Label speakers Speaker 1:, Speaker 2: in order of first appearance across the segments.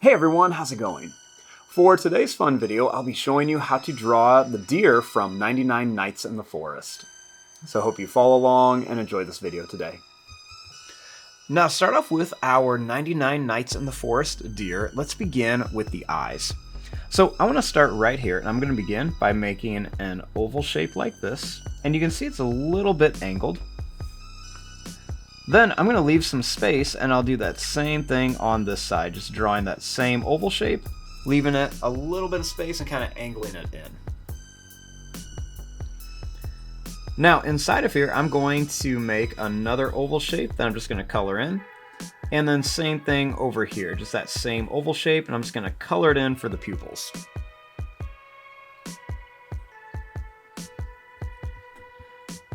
Speaker 1: Hey everyone, how's it going? For today's fun video, I'll be showing you how to draw the deer from 99 Nights in the Forest. So I hope you follow along and enjoy this video today. Now to start off with our 99 Nights in the Forest deer, let's begin with the eyes. So I want to start right here, and I'm going to begin by making an oval shape like this, and you can see it's a little bit angled. Then I'm going to leave some space, and I'll do that same thing on this side, just drawing that same oval shape, leaving it a little bit of space and kind of angling it in. Now inside of here, I'm going to make another oval shape that I'm just going to color in, and then same thing over here, just that same oval shape, and I'm just going to color it in for the pupils.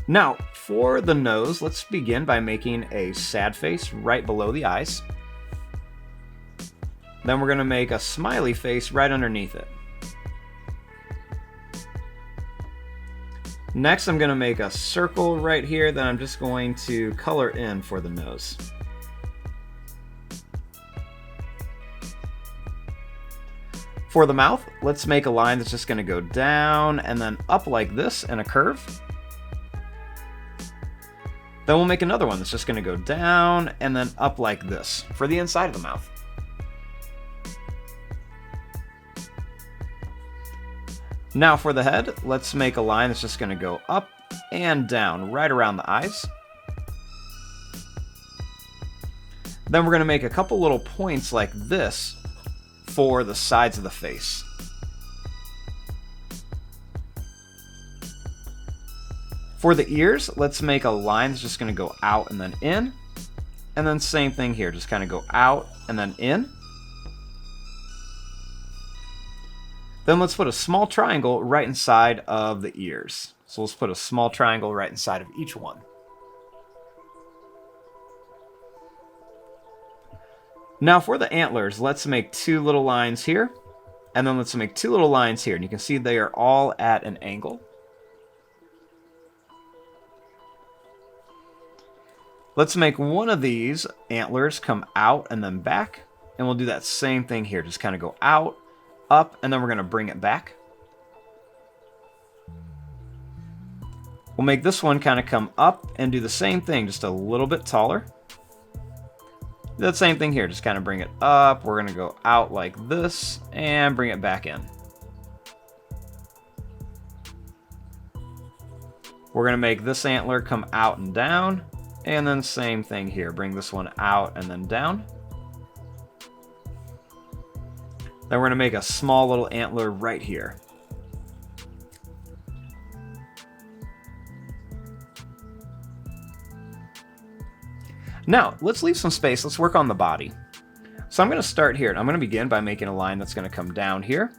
Speaker 1: Now, for the nose, let's begin by making a sad face right below the eyes. Then we're going to make a smiley face right underneath it. Next, I'm going to make a circle right here that I'm just going to color in for the nose. For the mouth, let's make a line that's just going to go down and then up like this in a curve. Then we'll make another one that's just going to go down and then up like this for the inside of the mouth. Now for the head, let's make a line that's just going to go up and down right around the eyes. Then we're going to make a couple little points like this for the sides of the face. For the ears, let's make a line that's just going to go out and then in. And then same thing here, just kind of go out and then in. Then let's put a small triangle right inside of the ears. So let's put a small triangle right inside of each one. Now for the antlers, let's make two little lines here. And then let's make two little lines here. And you can see they are all at an angle. Let's make one of these antlers come out and then back, and we'll do that same thing here. Just kind of go out, up, and then we're going to bring it back. We'll make this one kind of come up and do the same thing, just a little bit taller. Do that same thing here, just kind of bring it up. We're going to go out like this and bring it back in. We're going to make this antler come out and down. And then same thing here, bring this one out and then down. Then we're going to make a small little antler right here. Now, let's leave some space. Let's work on the body. So I'm going to start here. I'm going to begin by making a line that's going to come down here.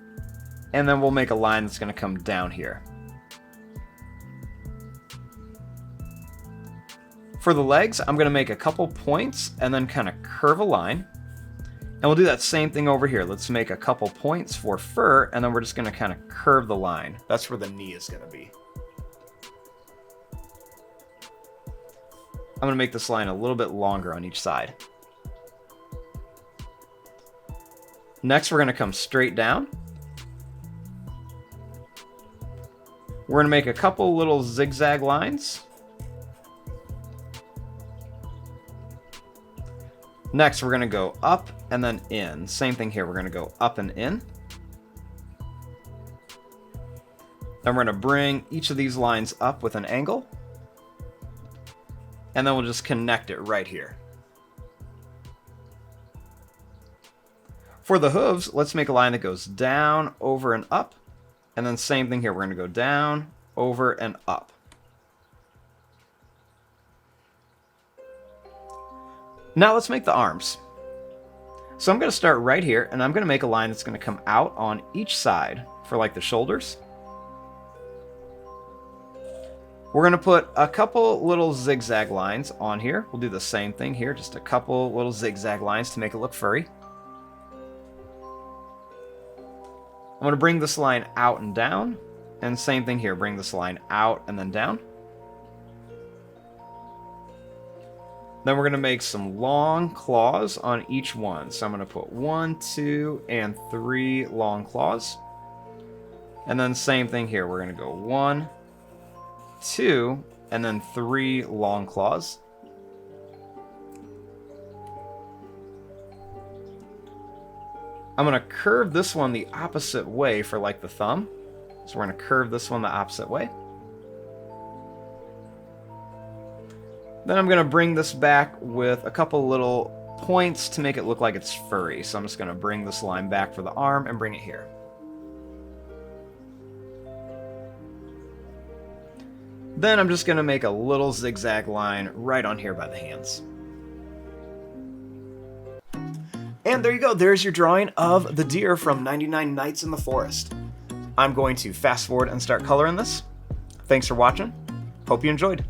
Speaker 1: And then we'll make a line that's going to come down here. For the legs, I'm going to make a couple points and then kind of curve a line. And we'll do that same thing over here. Let's make a couple points for fur, and then we're just going to kind of curve the line. That's where the knee is going to be. I'm going to make this line a little bit longer on each side. Next, we're going to come straight down. We're going to make a couple little zigzag lines. Next, we're going to go up and then in. Same thing here. We're going to go up and in. Then we're going to bring each of these lines up with an angle. And then we'll just connect it right here. For the hooves, let's make a line that goes down, over, and up. And then same thing here. We're going to go down, over, and up. Now let's make the arms. So I'm going to start right here, and I'm going to make a line that's going to come out on each side for like the shoulders. We're going to put a couple little zigzag lines on here. We'll do the same thing here, just a couple little zigzag lines to make it look furry. I'm going to bring this line out and down, and same thing here, bring this line out and then down. Then we're going to make some long claws on each one. So I'm going to put 1, 2, and 3 long claws. And then same thing here. We're going to go 1, 2, and then 3 long claws. I'm going to curve this one the opposite way for like the thumb. So we're going to curve this one the opposite way. Then I'm going to bring this back with a couple little points to make it look like it's furry. So I'm just going to bring this line back for the arm and bring it here. Then I'm just going to make a little zigzag line right on here by the hands. And there you go. There's your drawing of the deer from 99 Nights in the Forest. I'm going to fast forward and start coloring this. Thanks for watching. Hope you enjoyed.